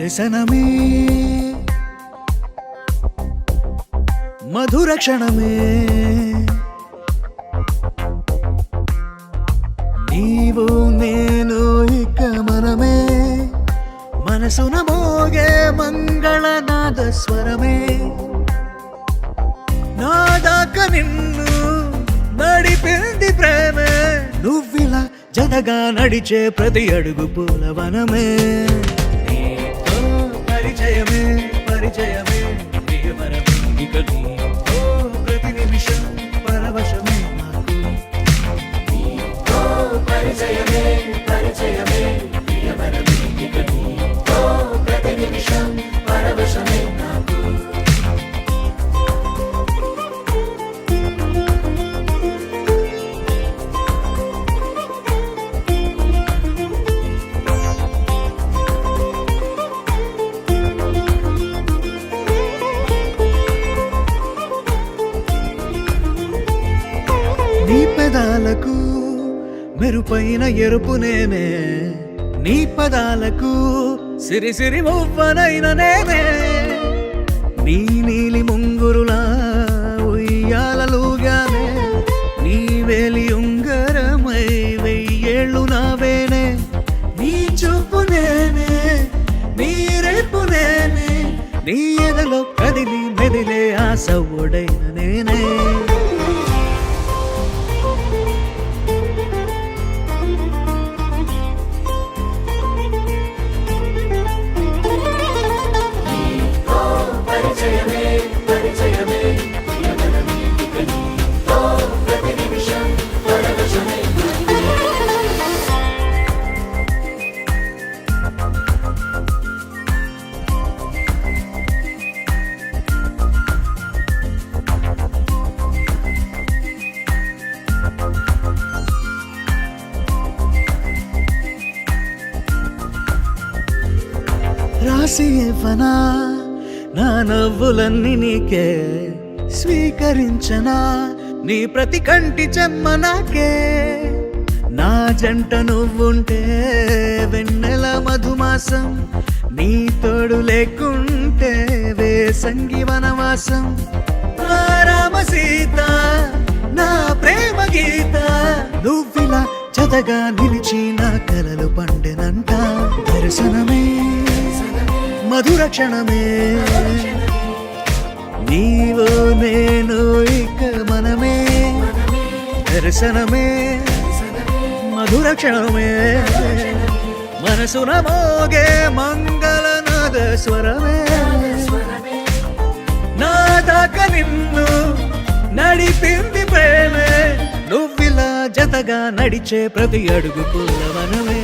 దర్శనమే మధుర క్షణమే నీవు నేను ఇక మనమే మనసున మోగే మంగళనాద స్వరమే నా దాకా నిన్ను నడిపింది ప్రేమే నువ్విలా జతగా నడిచే ప్రతి అడుగు పూలవనమే నీతో పరిచయమే పరిచయమే ప్రియమరమే ఇక నీతో ప్రతి నిమిషం పరవశమే నాకు నీతో పరిచయమే పరిచయమే ప్రియమరమే ఇక నీతో ప్రతి నిమిషం పరవశమే నాకు నీ పెదాలకు మెరుపైన ఎరుపు నేనే నీ పదాలకు సిరి సిరి మువ్వనైన నేనే నీ నీలి ముంగురులా ఉయ్యాలలుగానే నీ వేలి ఉంగరమై వెయ్యేళ్ళు నావేనే నీ చూపు నేనే నీ రేపు నేనే నీ ఎదలో కదిలి మెదిలే ఆశ ఒడైన నేనే రాసి ఇవ్వనా నా నవ్వులన్నీ నీకే స్వీకరించనా నీ ప్రతి కంటి చెమ్మ నాకే నా జంట నువ్వుంటే వెన్నెల మధుమాసం నీ తోడు లేకుంటే వేసంగి వనవాసం నా రామ సీత నా ప్రేమ గీత నువ్విలా జతగా నిలిచి నా కలలు పండెనంట దర్శనమే మధుర క్షణమే నీవు నేను ఇక మనమే దర్శనమే మధుర క్షణమే మనసున మోగే మంగళనాద స్వరమే నా దాకా నిన్ను నడిపింది ప్రేమే నువ్విలా జతగా నడిచే ప్రతి అడుగు పూలవనమే